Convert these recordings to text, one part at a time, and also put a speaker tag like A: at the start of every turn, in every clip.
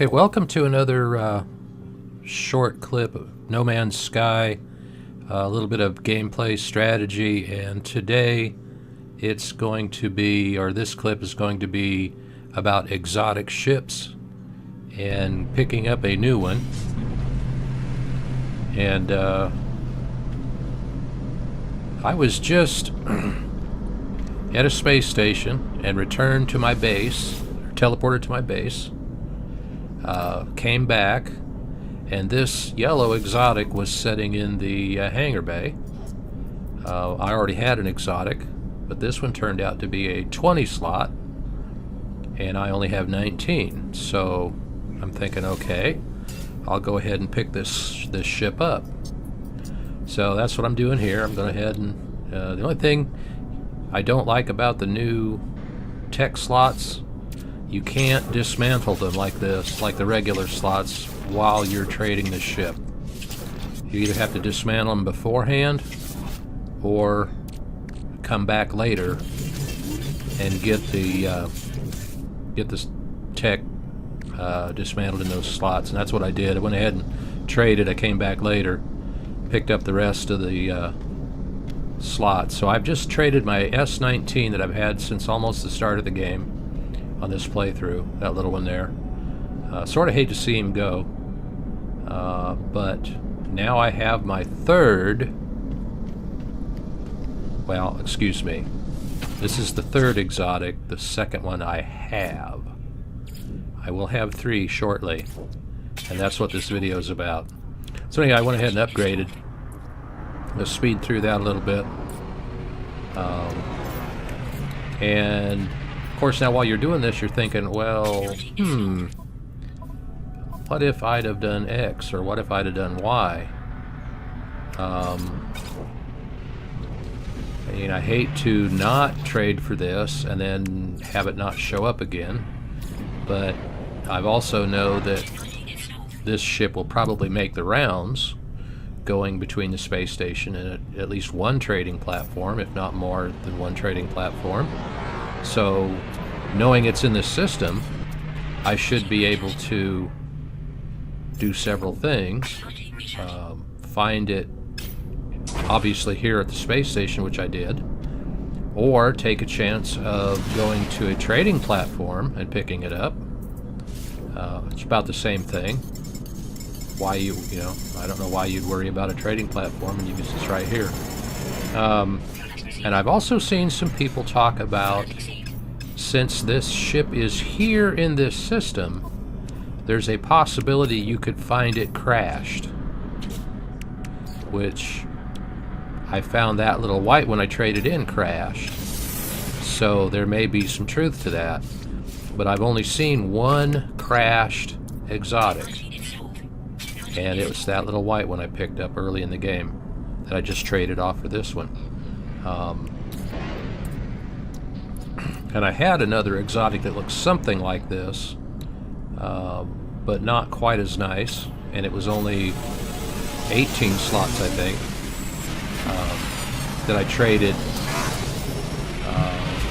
A: Okay, welcome to another short clip of No Man's Sky, a little bit of gameplay strategy, and today it's going to be, or this clip is going to be about exotic ships and picking up a new one. And I was just at a space station and returned to my base, or teleported to my base. Came back, and this yellow exotic was sitting in the hangar bay. I already had an exotic, but this one turned out to be a 20 slot, and I only have 19. So I'm thinking, okay, I'll go ahead and pick this ship up. So that's what I'm doing here. I'm going ahead and the only thing I don't like about the new tech slots, you can't dismantle them like this, like the regular slots, while you're trading the ship. You either have to dismantle them beforehand or come back later and get the tech dismantled in those slots. And that's what I did. I went ahead and traded. I came back later, picked up the rest of the slots. So I've just traded my S-19 that I've had since almost the start of the game on this playthrough, that little one there. Sort of hate to see him go, but now I have my third, well, excuse me, this is the third exotic, the second one I have. I will have 3 shortly, and that's what this video is about. So anyway, I went ahead and upgraded. Let's speed through that a little bit. And of course, now while you're doing this, you're thinking, well, what if I'd have done X, or what if I'd have done Y? I mean, I hate to not trade for this and then have it not show up again, but I've also know that this ship will probably make the rounds going between the space station and at least one trading platform, if not more than one trading platform. So, knowing it's in this system, I should be able to do several things. Find it, obviously, here at the space station, which I did, or take a chance of going to a trading platform and picking it up. It's about the same thing. Why you know, I don't know why you'd worry about a trading platform, and it's right here. And I've also seen some people talk about, since this ship is here in this system, there's a possibility you could find it crashed. Which, I found that little white when I traded in crashed. So there may be some truth to that. But I've only seen one crashed exotic. And it was that little white one I picked up early in the game that I just traded off for this one. And I had another exotic that looked something like this, but not quite as nice, and it was only 18 slots, I think, that I traded.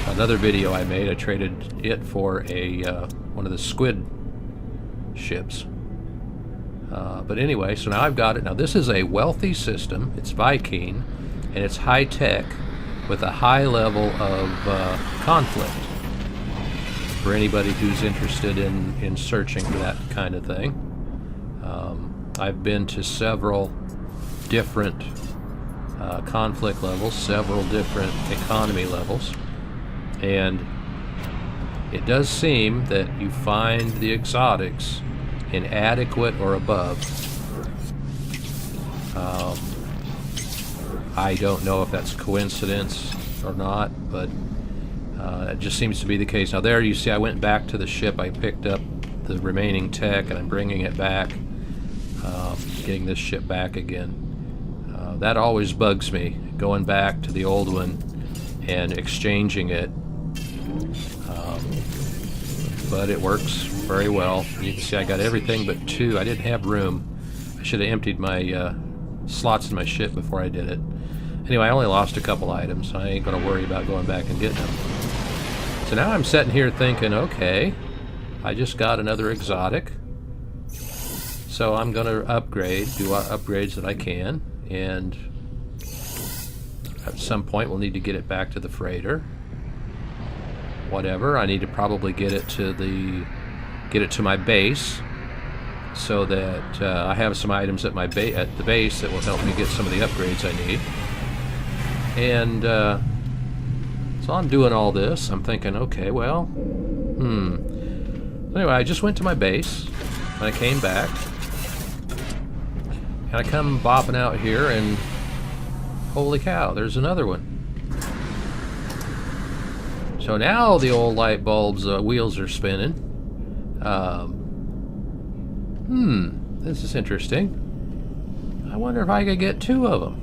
A: Another video I made, I traded it for a one of the squid ships. But anyway, so now I've got it. Now this is a wealthy system. It's Vy'Keen, and it's high-tech with a high level of conflict for anybody who's interested in searching for that kind of thing. I've been to several different conflict levels, several different economy levels, and it does seem that you find the exotics inadequate or above. I don't know if that's coincidence or not, but it just seems to be the case. Now there you see I went back to the ship, I picked up the remaining tech, and I'm bringing it back, getting this ship back again. That always bugs me, going back to the old one and exchanging it. But it works very well. You can see I got everything but 2. I didn't have room. I should have emptied my slots in my ship before I did it. Anyway, I only lost a couple items. I ain't going to worry about going back and getting them. So now I'm sitting here thinking, okay, I just got another exotic. So I'm going to upgrade, do upgrades that I can, and at some point we'll need to get it back to the freighter. Whatever, I need to probably get it to my base, so that I have some items at the base that will help me get some of the upgrades I need. And so I'm doing all this. I'm thinking, okay, well, Anyway, I just went to my base, and I came back, and I come bopping out here, and holy cow, there's another one. So now the old light bulb's wheels are spinning. This is interesting. I wonder if I could get 2 of them.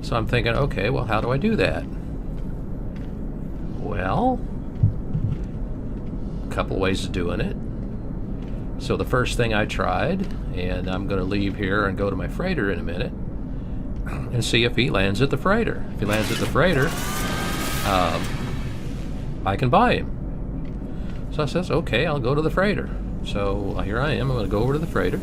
A: So I'm thinking, okay, well, how do I do that? Well, a couple ways of doing it. So the first thing I tried, and I'm going to leave here and go to my freighter in a minute, and see if he lands at the freighter. If he lands at the freighter, I can buy him. So I says, okay, I'll go to the freighter. So here I am. I'm going to go over to the freighter.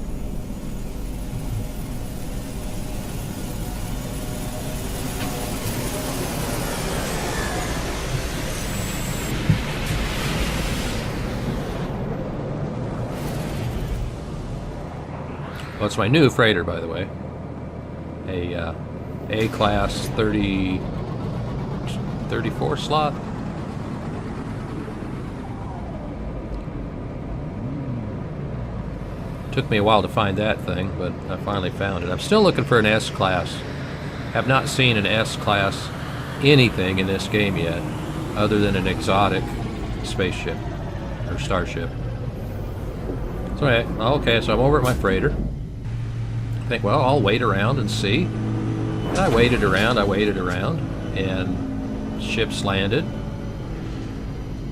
A: Well, it's my new freighter, by the way. A A-class 34 slot. Took me a while to find that thing, but I finally found it. I'm still looking for an S-class. Have not seen an S-class anything in this game yet, other than an exotic spaceship or starship. So okay, so I'm over at my freighter. I think, well, I'll wait around and see. And I waited around, and ships landed.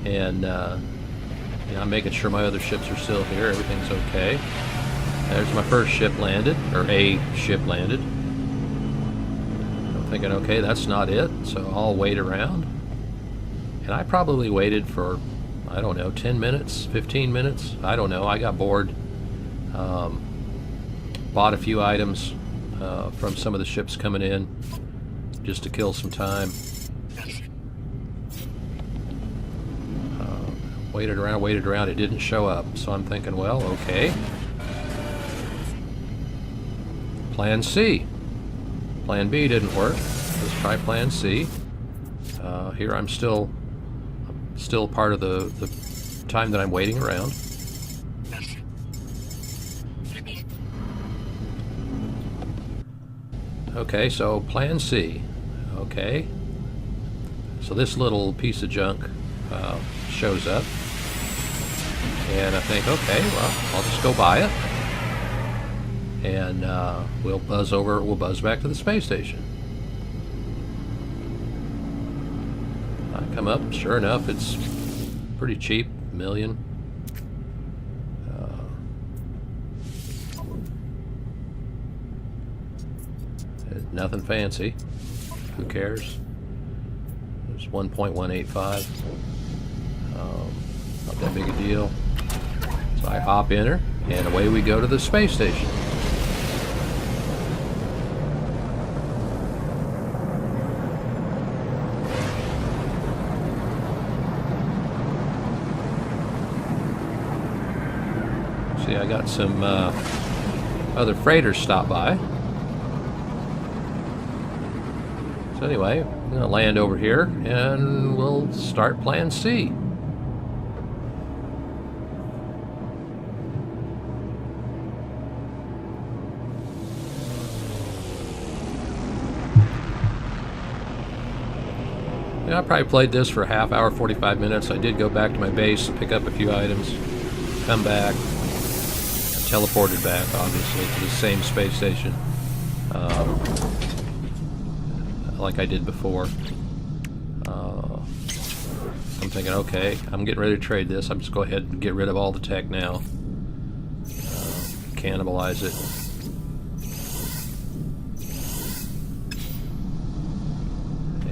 A: And I'm making sure my other ships are still here. Everything's okay. There's my first ship landed, or a ship landed. I'm thinking, okay, that's not it, so I'll wait around. And I probably waited for, I don't know, 10 minutes, 15 minutes. I don't know. I got bored. Bought a few items from some of the ships coming in just to kill some time. Waited around. It didn't show up. So I'm thinking, well, okay. Plan C. Plan B didn't work. Let's try Plan C. Here I'm still part of the time that I'm waiting around. Okay, so Plan C. Okay. So this little piece of junk shows up. And I think, okay, well, I'll just go buy it. And we'll buzz back to the space station. I come up, sure enough, it's pretty cheap, $1 million. Nothing fancy. Who cares? It's 1.185. Not that big a deal. So I hop in her, and away we go to the space station. See, I got some other freighters stop by. So anyway, I'm going to land over here, and we'll start Plan C. I probably played this for a half hour, 45 minutes. I did go back to my base, pick up a few items, come back, teleported back, obviously, to the same space station, like I did before. I'm thinking, okay, I'm getting ready to trade this. I'm just go ahead and get rid of all the tech now. Cannibalize it.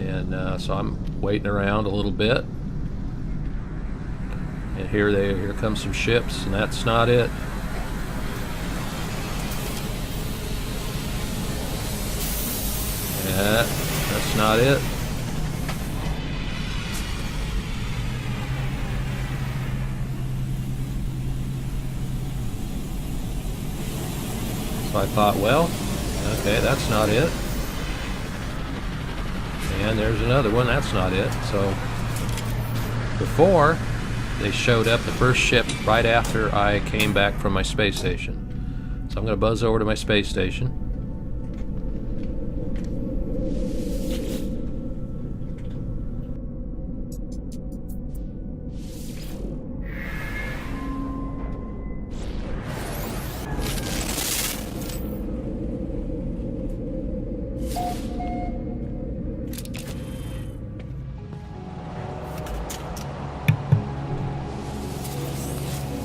A: And so I'm waiting around a little bit, and here comes some ships, and that's not it. Yeah, that's not it. So I thought, well, okay, that's not it. And there's another one, that's not it. So before they showed up, the first ship right after I came back from my space station. So I'm going to buzz over to my space station.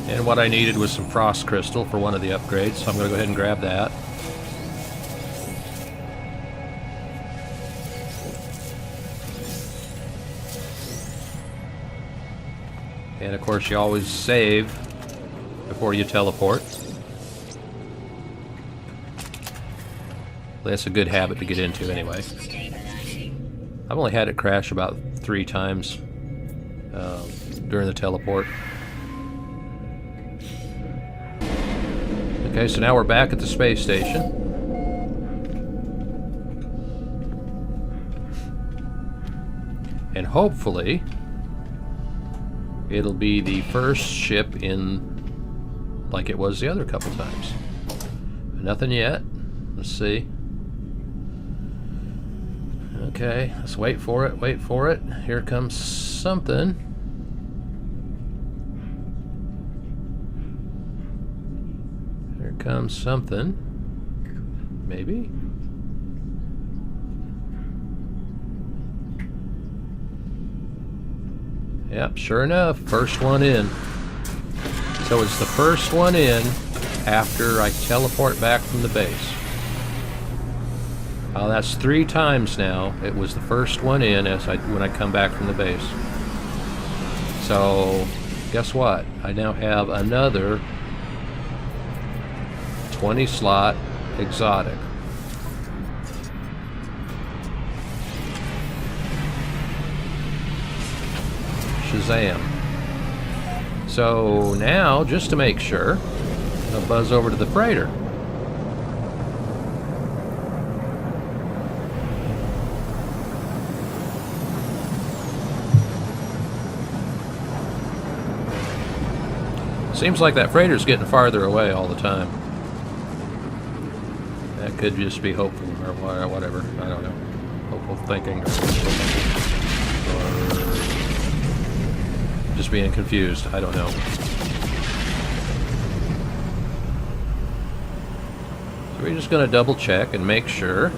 A: And what I needed was some frost crystal for one of the upgrades, so I'm going to go ahead and grab that. And of course you always save before you teleport. That's a good habit to get into anyway. I've only had it crash about 3 times during the teleport. Okay, so now we're back at the space station. And hopefully it'll be the first ship in like it was the other couple times. Nothing yet. Let's see. Okay, let's wait for it, wait for it. Here comes something. Here comes something. Maybe. Yep, sure enough, first one in. So it's the first one in after I teleport back from the base. That's 3 times now. It was the first one in when I come back from the base. So, guess what? I now have another 20-slot exotic. Shazam. So now, just to make sure, I'll buzz over to the freighter. Seems like that freighter's getting farther away all the time. That could just be hopeful or whatever. I don't know. Hopeful thinking or just being confused. I don't know. So we're just going to double check and make sure.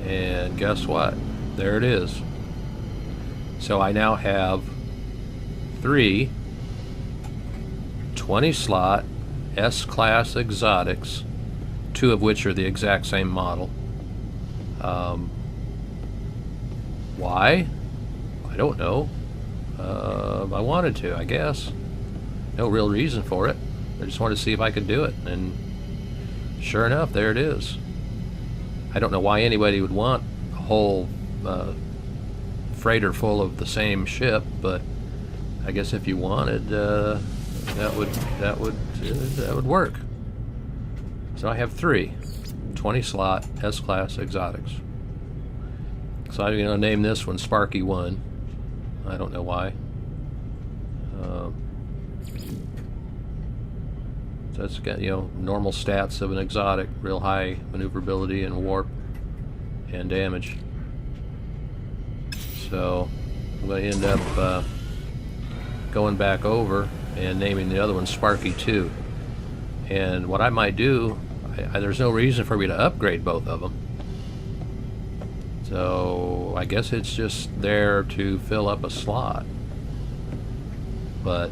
A: And guess what? There it is. So I now have 3 20-slot S-class exotics, 2 of which are the exact same model. Why? I don't know. I wanted to, I guess. No real reason for it. I just wanted to see if I could do it, and sure enough, there it is. I don't know why anybody would want a whole freighter full of the same ship, but I guess if you wanted, that would work. So I have 3 20-slot S-class exotics. So I'm going to name this one Sparky 1. I don't know why. So it's got, normal stats of an exotic, real high maneuverability and warp and damage. So I'm going to end up going back over and naming the other one Sparky 2. And what I might do, there's no reason for me to upgrade both of them. So I guess it's just there to fill up a slot. But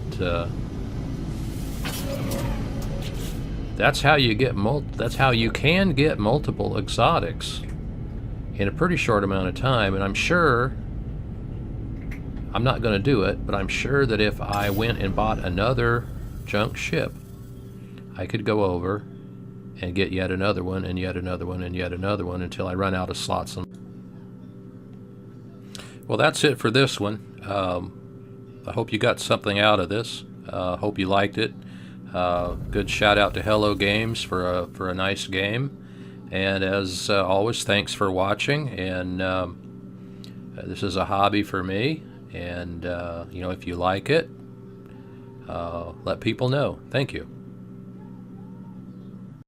A: that's how you get that's how you can get multiple exotics in a pretty short amount of time. And I'm sure, I'm not going to do it, but I'm sure that if I went and bought another junk ship, I could go over and get yet another one and yet another one and yet another one until I run out of slots. Well, that's it for this one. I hope you got something out of this. Hope you liked it. Good shout out to Hello Games for a nice game. And as always, thanks for watching. And this is a hobby for me. And you know, if you like it, let people know. Thank you.